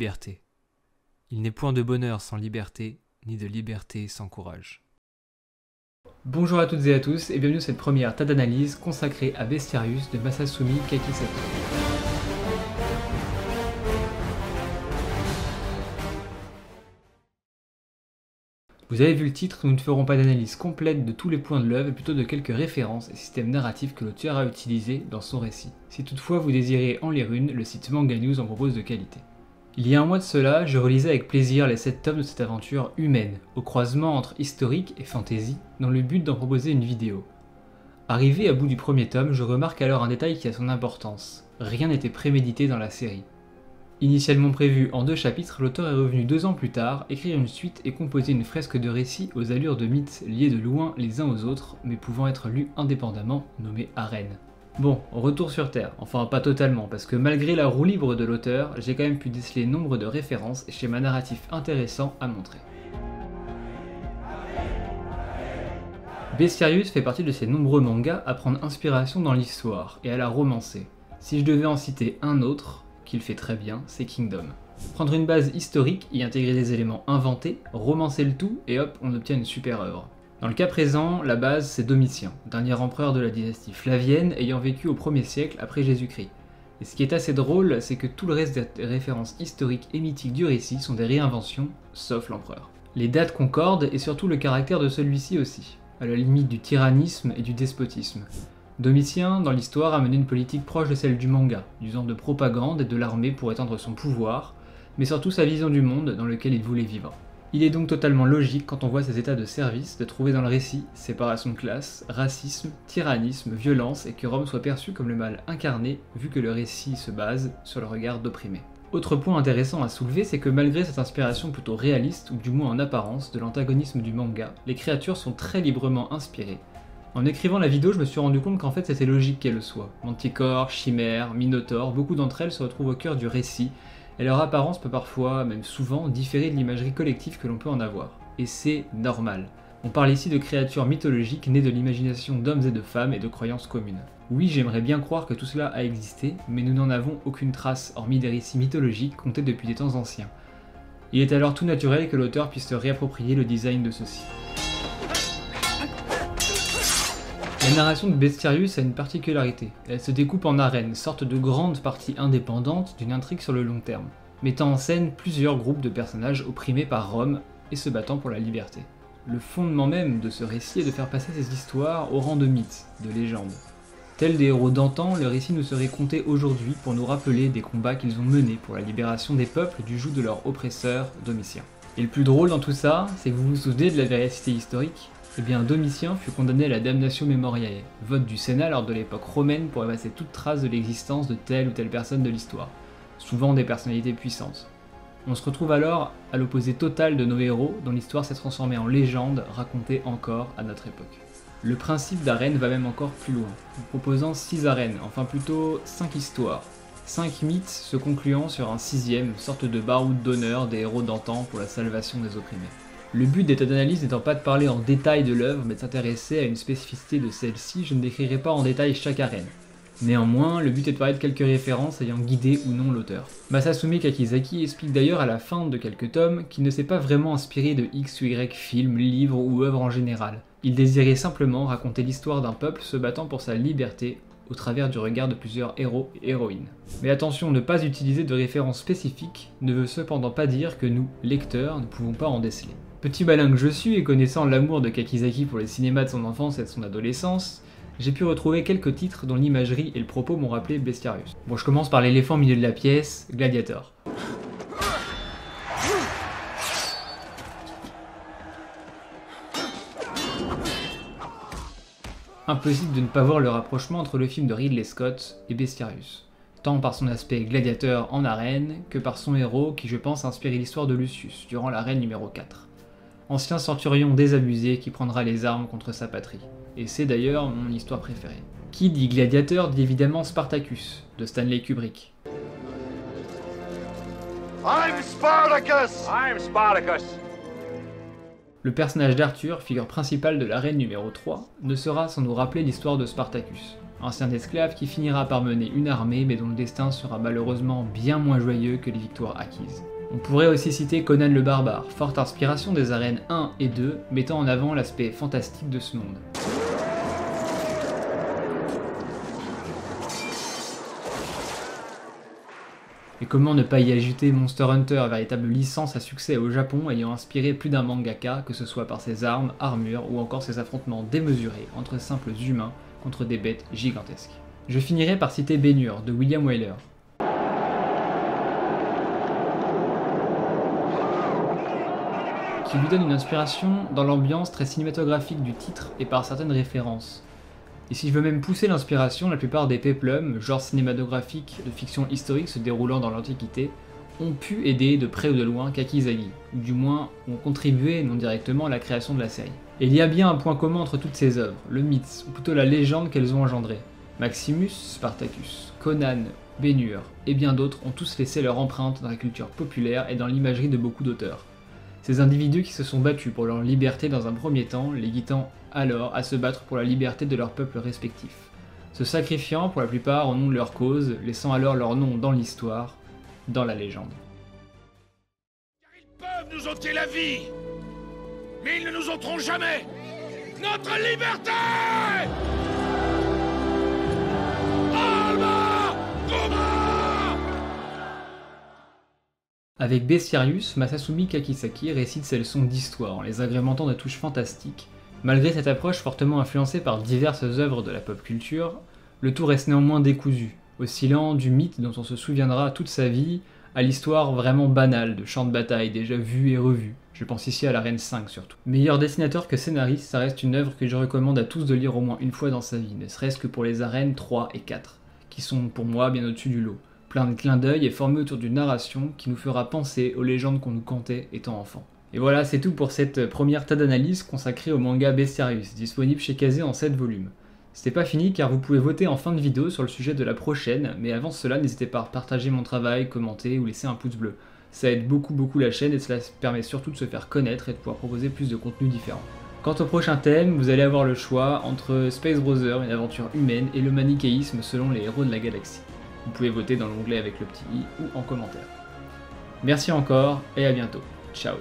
liberté. Il n'est point de bonheur sans liberté, ni de liberté sans courage. Bonjour à toutes et à tous et bienvenue dans cette première tas d'analyse consacrée à Bestiarius de Masasumi Kakisaki. Vous avez vu le titre, nous ne ferons pas d'analyse complète de tous les points de l'œuvre, mais plutôt de quelques références et systèmes narratifs que l'auteur a utilisés dans son récit. Si toutefois vous désirez en lire une, le site Manga News en propose de qualité. Il y a un mois de cela, je relisais avec plaisir les 7 tomes de cette aventure humaine, au croisement entre historique et fantasy, dans le but d'en proposer une vidéo. Arrivé à bout du premier tome, je remarque alors un détail qui a son importance. Rien n'était prémédité dans la série. Initialement prévu en 2 chapitres, l'auteur est revenu 2 ans plus tard, écrire une suite et composer une fresque de récits aux allures de mythes liés de loin les uns aux autres, mais pouvant être lus indépendamment, nommés arènes. Bon, retour sur Terre, enfin pas totalement, parce que malgré la roue libre de l'auteur, j'ai quand même pu déceler nombre de références et schémas narratifs intéressants à montrer. Bestiarius fait partie de ces nombreux mangas à prendre inspiration dans l'histoire et à la romancer. Si je devais en citer un autre, qu'il fait très bien, c'est Kingdom. Prendre une base historique, y intégrer des éléments inventés, romancer le tout, et hop, on obtient une super œuvre. Dans le cas présent, la base c'est Domitien, dernier empereur de la dynastie flavienne ayant vécu au 1er siècle après Jésus-Christ. Et ce qui est assez drôle, c'est que tout le reste des références historiques et mythiques du récit sont des réinventions, sauf l'empereur. Les dates concordent et surtout le caractère de celui-ci aussi, à la limite du tyrannisme et du despotisme. Domitien, dans l'histoire, a mené une politique proche de celle du manga, usant de propagande et de l'armée pour étendre son pouvoir, mais surtout sa vision du monde dans lequel il voulait vivre. Il est donc totalement logique, quand on voit ces états de service, de trouver dans le récit séparation de classe, racisme, tyrannisme, violence, et que Rome soit perçue comme le mal incarné, vu que le récit se base sur le regard d'opprimé. Autre point intéressant à soulever, c'est que malgré cette inspiration plutôt réaliste, ou du moins en apparence, de l'antagonisme du manga, les créatures sont très librement inspirées. En écrivant la vidéo, je me suis rendu compte qu'en fait c'était logique qu'elles le soient. Manticore, chimère, minotaure, beaucoup d'entre elles se retrouvent au cœur du récit, et leur apparence peut parfois, même souvent, différer de l'imagerie collective que l'on peut en avoir. Et c'est normal. On parle ici de créatures mythologiques nées de l'imagination d'hommes et de femmes et de croyances communes. Oui, j'aimerais bien croire que tout cela a existé, mais nous n'en avons aucune trace, hormis des récits mythologiques comptés depuis des temps anciens. Il est alors tout naturel que l'auteur puisse se réapproprier le design de ceux-ci. La narration de Bestiarius a une particularité, elle se découpe en arènes, sorte de grande partie indépendante d'une intrigue sur le long terme, mettant en scène plusieurs groupes de personnages opprimés par Rome et se battant pour la liberté. Le fondement même de ce récit est de faire passer ces histoires au rang de mythes, de légendes. Tels des héros d'antan, le récit nous serait conté aujourd'hui pour nous rappeler des combats qu'ils ont menés pour la libération des peuples du joug de leur oppresseur, Domitien. Et le plus drôle dans tout ça, c'est que vous vous souvenez de la véracité historique ? Eh bien, Domitien fut condamné à la damnatio memoriae, vote du Sénat lors de l'époque romaine pour effacer toute trace de l'existence de telle ou telle personne de l'histoire, souvent des personnalités puissantes. On se retrouve alors à l'opposé total de nos héros, dont l'histoire s'est transformée en légende, racontée encore à notre époque. Le principe d'arène va même encore plus loin, en proposant 6 arènes, enfin plutôt 5 histoires. 5 mythes se concluant sur un 6e, sorte de baroud d'honneur des héros d'antan pour la salvation des opprimés. Le but d'état d'analyse n'étant pas de parler en détail de l'œuvre, mais de s'intéresser à une spécificité de celle-ci, je ne décrirai pas en détail chaque arène. Néanmoins, le but est de parler de quelques références ayant guidé ou non l'auteur. Masasumi Kakisaki explique d'ailleurs à la fin de quelques tomes qu'il ne s'est pas vraiment inspiré de X ou Y films, livres ou œuvres en général. Il désirait simplement raconter l'histoire d'un peuple se battant pour sa liberté au travers du regard de plusieurs héros et héroïnes. Mais attention, ne pas utiliser de références spécifiques ne veut cependant pas dire que nous, lecteurs, ne pouvons pas en déceler. Petit malin que je suis et connaissant l'amour de Kakisaki pour le cinéma de son enfance et de son adolescence, j'ai pu retrouver quelques titres dont l'imagerie et le propos m'ont rappelé Bestiarius. Bon, je commence par l'éléphant au milieu de la pièce, Gladiator. Impossible de ne pas voir le rapprochement entre le film de Ridley Scott et Bestiarius, tant par son aspect gladiateur en arène que par son héros qui je pense a inspiré l'histoire de Lucius durant l'arène numéro 4. Ancien centurion désabusé qui prendra les armes contre sa patrie. Et c'est d'ailleurs mon histoire préférée. Qui dit gladiateur dit évidemment Spartacus, de Stanley Kubrick. I'm Spartacus! I'm Spartacus! Le personnage d'Arthur, figure principale de l'arène numéro 3, ne sera sans nous rappeler l'histoire de Spartacus. ancien esclave qui finira par mener une armée mais dont le destin sera malheureusement bien moins joyeux que les victoires acquises. On pourrait aussi citer Conan le Barbare, forte inspiration des arènes 1 et 2, mettant en avant l'aspect fantastique de ce monde. Et comment ne pas y ajouter Monster Hunter, véritable licence à succès au Japon ayant inspiré plus d'un mangaka, que ce soit par ses armes, armures ou encore ses affrontements démesurés entre simples humains contre des bêtes gigantesques. Je finirai par citer Ben-Hur de William Wyler. Qui lui donne une inspiration dans l'ambiance très cinématographique du titre et par certaines références. Et si je veux même pousser l'inspiration, la plupart des péplums, genre cinématographique de fiction historique se déroulant dans l'Antiquité, ont pu aider de près ou de loin Kakizagi, ou du moins ont contribué non directement à la création de la série. Et il y a bien un point commun entre toutes ces œuvres, le mythe, ou plutôt la légende qu'elles ont engendré. Maximus, Spartacus, Conan, Ben-Hur et bien d'autres ont tous laissé leur empreinte dans la culture populaire et dans l'imagerie de beaucoup d'auteurs. Ces individus qui se sont battus pour leur liberté dans un premier temps, les guidant alors à se battre pour la liberté de leurs peuples respectifs, se sacrifiant pour la plupart au nom de leur cause, laissant alors leur nom dans l'histoire, dans la légende. Car ils peuvent nous ôter la vie, mais ils ne nous ôteront jamais notre liberté! Alma Kuma! Avec Bestiarius, Masasumi Kakisaki récite ses leçons d'histoire en les agrémentant de touches fantastiques. Malgré cette approche fortement influencée par diverses œuvres de la pop culture, le tout reste néanmoins décousu, oscillant du mythe dont on se souviendra toute sa vie à l'histoire vraiment banale de champs de bataille déjà vus et revus. Je pense ici à l'Arène 5 surtout. Meilleur dessinateur que scénariste, ça reste une œuvre que je recommande à tous de lire au moins une fois dans sa vie, ne serait-ce que pour les arènes 3 et 4, qui sont pour moi bien au-dessus du lot. Plein de clins d'œil et formé autour d'une narration qui nous fera penser aux légendes qu'on nous contait étant enfant. Et voilà, c'est tout pour cette première tas d'analyse consacrée au manga Bestiarius, disponible chez Kazé en 7 volumes. C'était pas fini car vous pouvez voter en fin de vidéo sur le sujet de la prochaine, mais avant cela n'hésitez pas à partager mon travail, commenter ou laisser un pouce bleu. Ça aide beaucoup la chaîne et cela permet surtout de se faire connaître et de pouvoir proposer plus de contenus différents. Quant au prochain thème, vous allez avoir le choix entre Space Brothers, une aventure humaine, et le manichéisme selon les héros de la galaxie. Vous pouvez voter dans l'onglet avec le petit i ou en commentaire. Merci encore et à bientôt. Ciao.